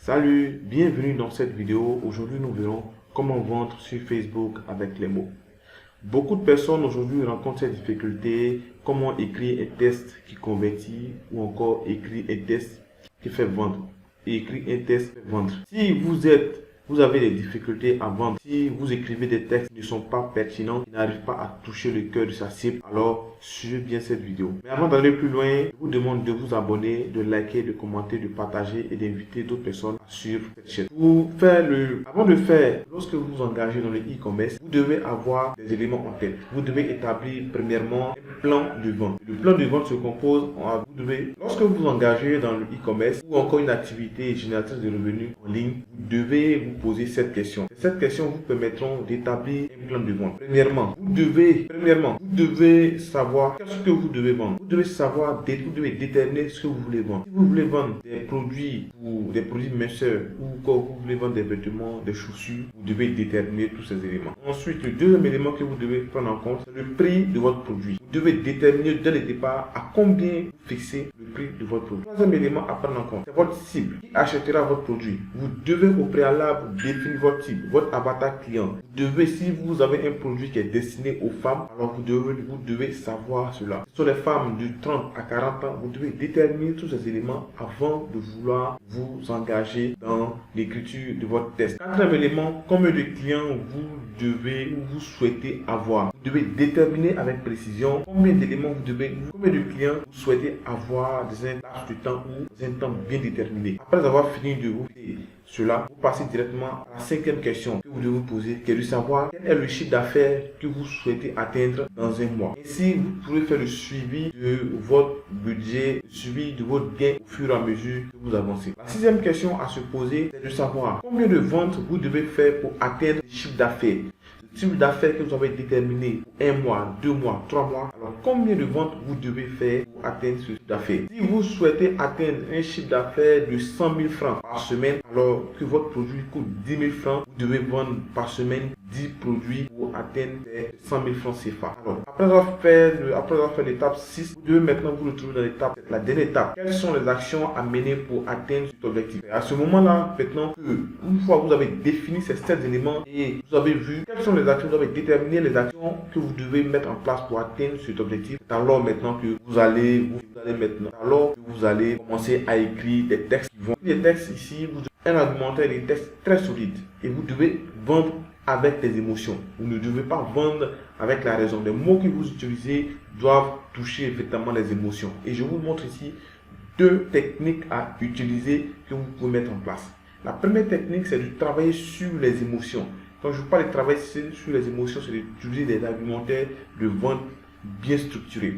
Salut, bienvenue dans cette vidéo. Aujourd'hui, nous verrons comment vendre sur Facebook avec les mots. Beaucoup de personnes aujourd'hui rencontrent cette difficulté, comment écrire un texte qui convertit ou encore écrire un texte qui fait vendre. Écrire un texte qui fait vendre. Si vous avez des difficultés à vendre, si vous écrivez des textes qui ne sont pas pertinents, qui n'arrivent pas à toucher le cœur de sa cible, alors suivez bien cette vidéo. Mais avant d'aller plus loin, je vous demande de vous abonner, de liker, de commenter, de partager et d'inviter d'autres personnes à suivre cette chaîne. Avant de faire, lorsque vous vous engagez dans le e-commerce, vous devez avoir des éléments en tête. Vous devez établir premièrement un plan de vente. Le plan de vente se compose, lorsque vous vous engagez dans le e-commerce ou encore une activité génératrice de revenus en ligne, vous devez vous poser cette question. Cette question vous permettront d'établir un plan de vente. Premièrement, vous devez savoir qu'est-ce que vous devez vendre. Vous devez déterminer ce que vous voulez vendre. Si vous voulez vendre des produits ou des produits minceurs ou quand vous voulez vendre des vêtements, des chaussures, vous devez déterminer tous ces éléments. Ensuite, le deuxième élément que vous devez prendre en compte, c'est le prix de votre produit. Vous devez déterminer dès le départ à combien vous fixez le prix de votre produit. Le troisième élément à prendre en compte, c'est votre cible. Qui achètera votre produit? Vous devez au préalable définir votre cible, votre avatar client. Si vous avez un produit qui est destiné aux femmes, alors vous devez savoir cela. Ce sont les femmes de 30 à 40 ans, vous devez déterminer tous ces éléments avant de vouloir vous engager dans l'écriture de votre texte. Quatrième élément, combien de clients vous souhaitez avoir. Vous devez déterminer avec précision combien de clients vous souhaitez avoir dans un laps de temps ou dans un temps bien déterminé. Après avoir fini de vous faire cela, vous passez directement à la cinquième question que vous devez vous poser, qui est de savoir quel est le chiffre d'affaires que vous souhaitez atteindre dans un mois. Ainsi, vous pourrez faire le suivi de votre budget, le suivi de votre gain au fur et à mesure que vous avancez. La sixième question à se poser, c'est de savoir combien de ventes vous devez faire pour atteindre le chiffre d'affaires. Le chiffre d'affaires que vous avez déterminé pour 1 mois, 2 mois, 3 mois, alors combien de ventes vous devez faire pour atteindre ce chiffre d'affaires? Si vous souhaitez atteindre un chiffre d'affaires de 100 000 francs par semaine, alors que votre produit coûte 10 000 francs, vous devez vendre par semaine 10 produits pour atteindre les 100 000 francs CFA. Alors, après avoir fait l'étape 6, vous devez maintenant vous retrouver dans la dernière étape. Quelles sont les actions à mener pour atteindre cet objectif? Et à ce moment-là, maintenant, une fois que vous avez défini ces 7 éléments et vous avez vu quelles sont les actions, vous avez déterminé les actions que vous devez mettre en place pour atteindre cet objectif. C'est alors maintenant que vous allez commencer à écrire des textes qui vont. Les textes ici, vous devez un argumentaire, des textes très solides et vous devez vendre avec des émotions. Vous ne devez pas vendre avec la raison. Les mots que vous utilisez doivent toucher effectivement les émotions. Et je vous montre ici 2 techniques à utiliser que vous pouvez mettre en place. La première technique, c'est de travailler sur les émotions. Quand je parle de travailler sur les émotions, c'est d'utiliser des argumentaires de vente bien structurés.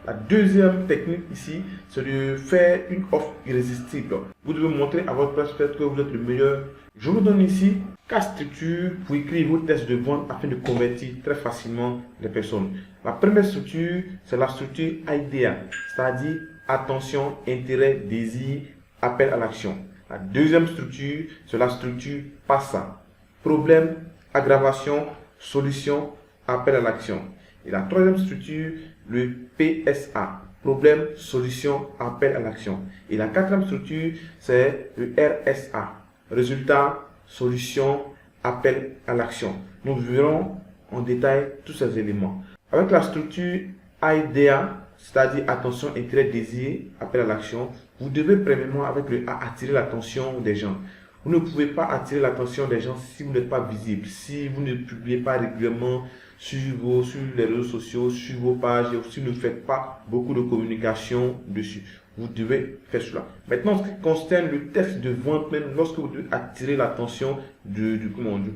La deuxième technique ici, c'est de faire une offre irrésistible. Vous devez montrer à votre prospect que vous êtes le meilleur. Je vous donne ici 4 structures pour écrire vos tests de vente afin de convertir très facilement les personnes. La première structure, c'est la structure IDEA, c'est-à-dire attention, intérêt, désir, appel à l'action. La deuxième structure, c'est la structure PASA, problème, aggravation, solution, appel à l'action. Et la troisième structure, le PSA, problème, solution, appel à l'action. Et la quatrième structure, c'est le RSA, résultat, solution, appel à l'action. Nous verrons en détail tous ces éléments. Avec la structure IDEA, c'est-à-dire attention, intérêt, désir, appel à l'action, vous devez premièrement avec le A attirer l'attention des gens. Vous ne pouvez pas attirer l'attention des gens si vous n'êtes pas visible, si vous ne publiez pas régulièrement sur les réseaux sociaux, sur vos pages, et si vous ne faites pas beaucoup de communication dessus. Vous devez faire cela. Maintenant, ce qui concerne le texte de vente, même lorsque vous devez attirer l'attention du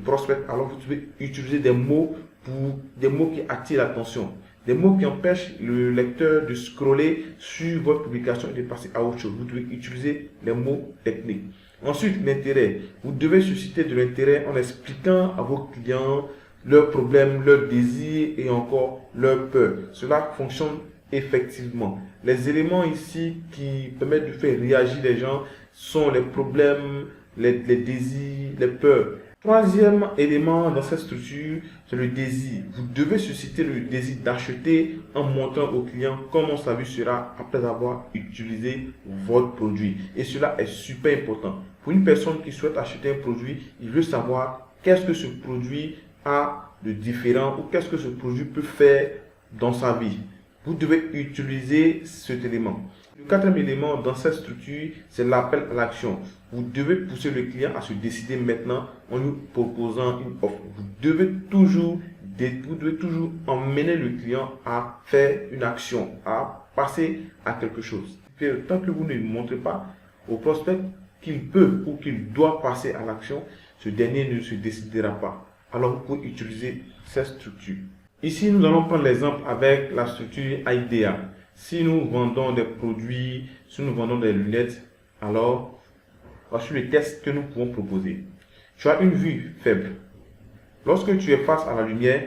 prospect, alors vous devez utiliser des mots qui attirent l'attention. Des mots qui empêchent le lecteur de scroller sur votre publication et de passer à autre chose. Vous devez utiliser les mots techniques. Ensuite, l'intérêt. Vous devez susciter de l'intérêt en expliquant à vos clients leurs problèmes, leurs désirs et encore leurs peurs. Cela fonctionne effectivement. Les éléments ici qui permettent de faire réagir les gens sont les problèmes, les désirs, les peurs. Troisième élément dans cette structure, c'est le désir. Vous devez susciter le désir d'acheter en montrant au client comment sa vie sera après avoir utilisé votre produit. Et cela est super important. Pour une personne qui souhaite acheter un produit, il veut savoir qu'est-ce que ce produit a de différent ou qu'est-ce que ce produit peut faire dans sa vie. Vous devez utiliser cet élément. Le quatrième élément dans cette structure, c'est l'appel à l'action. Vous devez pousser le client à se décider maintenant en lui proposant une offre. Vous devez toujours emmener le client à faire une action, à passer à quelque chose. Tant que vous ne montrez pas au prospect qu'il peut ou qu'il doit passer à l'action, ce dernier ne se décidera pas. Alors vous pouvez utiliser cette structure. Ici, nous allons prendre l'exemple avec la structure IDEA. Si nous vendons des produits, si nous vendons des lunettes, alors voici le test que nous pouvons proposer. Tu as une vue faible. Lorsque tu es face à la lumière,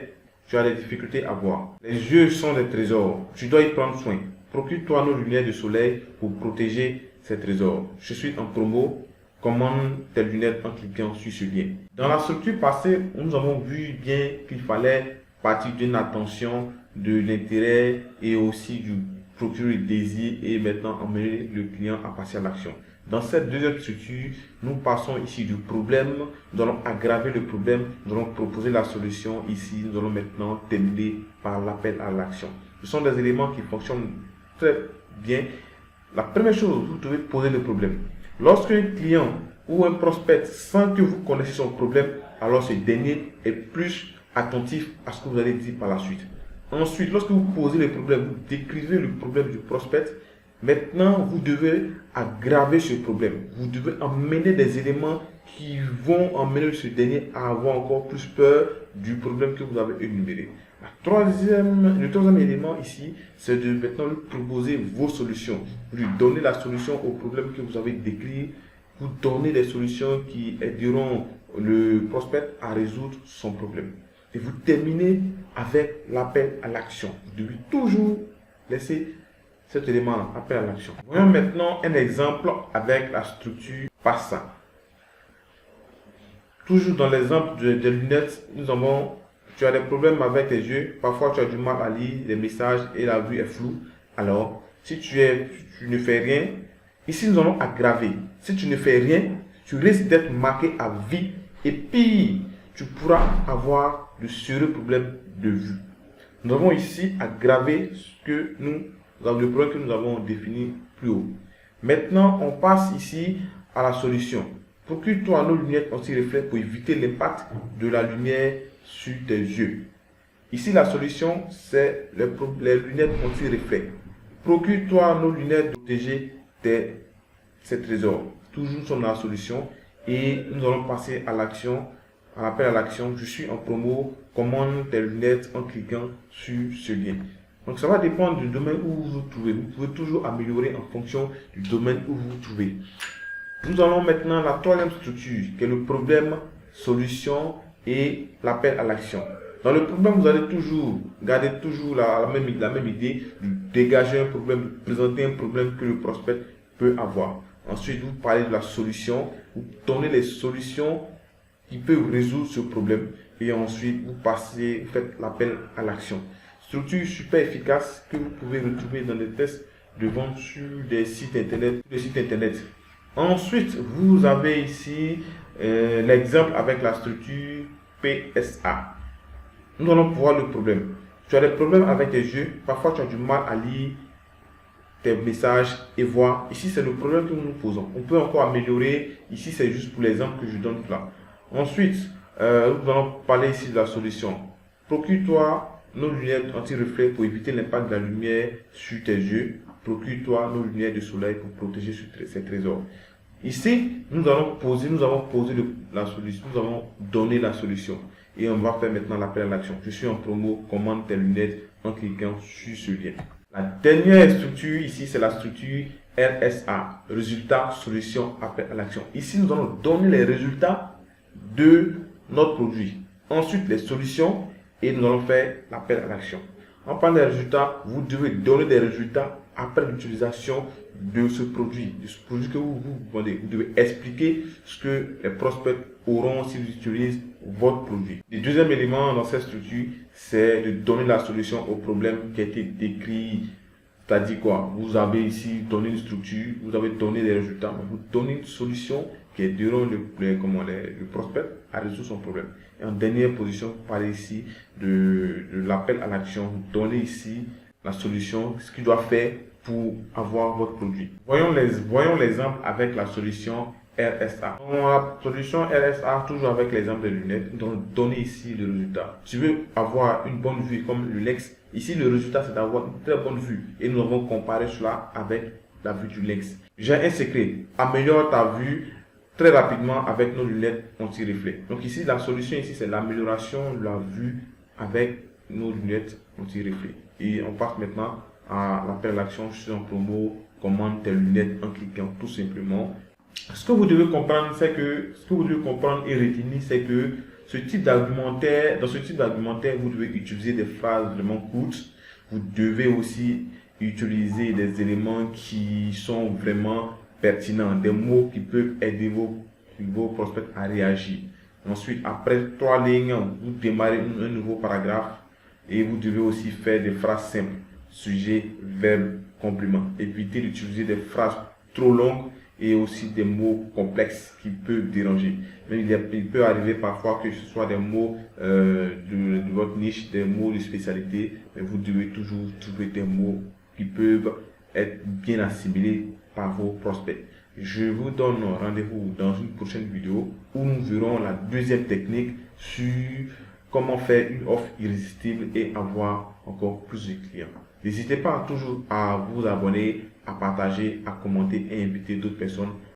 tu as des difficultés à voir. Les yeux sont des trésors. Tu dois y prendre soin. Procure-toi nos lunettes de soleil pour protéger ces trésors. Je suis en promo. Commande tes lunettes en cliquant sur ce lien. Dans la structure passée, nous avons vu bien qu'il fallait partir d'une attention, de l'intérêt et aussi du procurer le désir et maintenant emmener le client à passer à l'action. Dans cette deuxième structure, nous passons ici du problème, nous allons aggraver le problème, nous allons proposer la solution ici, nous allons maintenant terminer par l'appel à l'action. Ce sont des éléments qui fonctionnent très bien. La première chose, vous devez poser le problème. Lorsqu'un client ou un prospect sent que vous connaissez son problème, alors ce dernier est plus attentif à ce que vous allez dire par la suite. Ensuite, lorsque vous posez le problème, vous décrivez le problème du prospect. Maintenant, vous devez aggraver ce problème. Vous devez emmener des éléments qui vont emmener ce dernier à avoir encore plus peur du problème que vous avez énuméré. Le troisième élément ici, c'est de maintenant lui proposer vos solutions. Vous lui donnez la solution au problème que vous avez décrit. Vous donnez des solutions qui aideront le prospect à résoudre son problème. Et vous terminez avec l'appel à l'action. Vous devez toujours laisser cet élément, appel à l'action. Voyons maintenant un exemple avec la structure PASSA. Toujours dans l'exemple des lunettes, tu as des problèmes avec tes yeux. Parfois, tu as du mal à lire les messages et la vue est floue. Alors, si tu ne fais rien, ici nous allons aggraver. Si tu ne fais rien, tu risques d'être marqué à vie. Et pire, tu pourras avoir de sérieux problèmes de vue. Nous avons ici aggravé le problème que nous avons défini plus haut. Maintenant, on passe ici à la solution. Procure-toi nos lunettes anti-reflet pour éviter l'impact de la lumière sur tes yeux. Ici, la solution, c'est les lunettes anti-reflet. Procure-toi nos lunettes pour protéger ces trésors. Toujours sur la solution. Et nous allons passer à l'action, à l'appel à l'action. Je suis en promo, commande tes lunettes en cliquant sur ce lien. Donc ça va dépendre du domaine où vous vous trouvez. Vous pouvez toujours améliorer en fonction du domaine où vous vous trouvez. Nous allons maintenant à la troisième structure qui est le problème, solution et l'appel à l'action. Dans le problème, vous allez garder la même idée de dégager un problème, de présenter un problème que le prospect peut avoir. Ensuite, vous parlez de la solution, vous donnez les solutions qui peuvent résoudre ce problème et ensuite vous faites l'appel à l'action. Structure super efficace que vous pouvez retrouver dans des tests de vente sur des sites internet. Ensuite, vous avez ici l'exemple avec la structure PSA. Nous allons voir le problème. Tu as des problèmes avec tes yeux. Parfois, tu as du mal à lire tes messages et voir. Ici, c'est le problème que nous nous posons. On peut encore améliorer. Ici, c'est juste pour l'exemple que je donne là. Ensuite, nous allons parler ici de la solution. Procure-toi nos lunettes anti-reflet pour éviter l'impact de la lumière sur tes yeux. Procure-toi nos lunettes de soleil pour protéger ces trésors. Ici, nous avons posé la solution, nous avons donné la solution. Et on va faire maintenant l'appel à l'action. Je suis en promo, commande tes lunettes en cliquant sur ce lien. La dernière structure ici, c'est la structure RSA. Résultat, solution, appel à l'action. Ici, nous allons donner les résultats de notre produit. Ensuite, les solutions et nous allons faire l'appel à l'action. En parlant des résultats, vous devez donner des résultats après l'utilisation de ce produit que vous vendez. Vous devez expliquer ce que les prospects auront s'ils utilisent votre produit. Le deuxième élément dans cette structure, c'est de donner la solution au problème qui a été décrit. C'est-à-dire quoi? Vous avez ici donné une structure, vous avez donné des résultats, mais vous donnez une solution qui aideront le prospect à résoudre son problème. Et en dernière position, vous parlez ici de l'appel à l'action. Vous donnez ici la solution, ce qu'il doit faire pour avoir votre produit. Voyons l'exemple avec la solution RSA. Dans la solution RSA, toujours avec l'exemple des lunettes, nous allons donner ici le résultat. Tu veux avoir une bonne vue comme le Lex. Ici, le résultat, c'est d'avoir une très bonne vue. Et nous avons comparé cela avec la vue du Lex. J'ai un secret. Améliore ta vue très rapidement avec nos lunettes anti-reflet. Donc ici, la solution ici, c'est l'amélioration de la vue avec nos lunettes anti-reflet. Et on passe maintenant à l'appel à l'action. Je suis en promo, commande tes lunettes en cliquant tout simplement. Ce que vous devez comprendre, et retenir, c'est que dans ce type d'argumentaire, vous devez utiliser des phrases vraiment courtes. Vous devez aussi utiliser des éléments qui sont vraiment pertinents, des mots qui peuvent aider vos prospects à réagir. Ensuite, après 3 lignes, vous démarrez un nouveau paragraphe et vous devez aussi faire des phrases simples, sujet, verbe, complément. Évitez d'utiliser des phrases trop longues et aussi des mots complexes qui peuvent déranger. Mais il peut arriver parfois que ce soit des mots de votre niche, des mots de spécialité, mais vous devez toujours trouver des mots qui peuvent être bien assimilés par vos prospects. Je vous donne rendez-vous dans une prochaine vidéo où nous verrons la deuxième technique sur comment faire une offre irrésistible et avoir encore plus de clients. N'hésitez pas toujours à vous abonner, à partager, à commenter et inviter d'autres personnes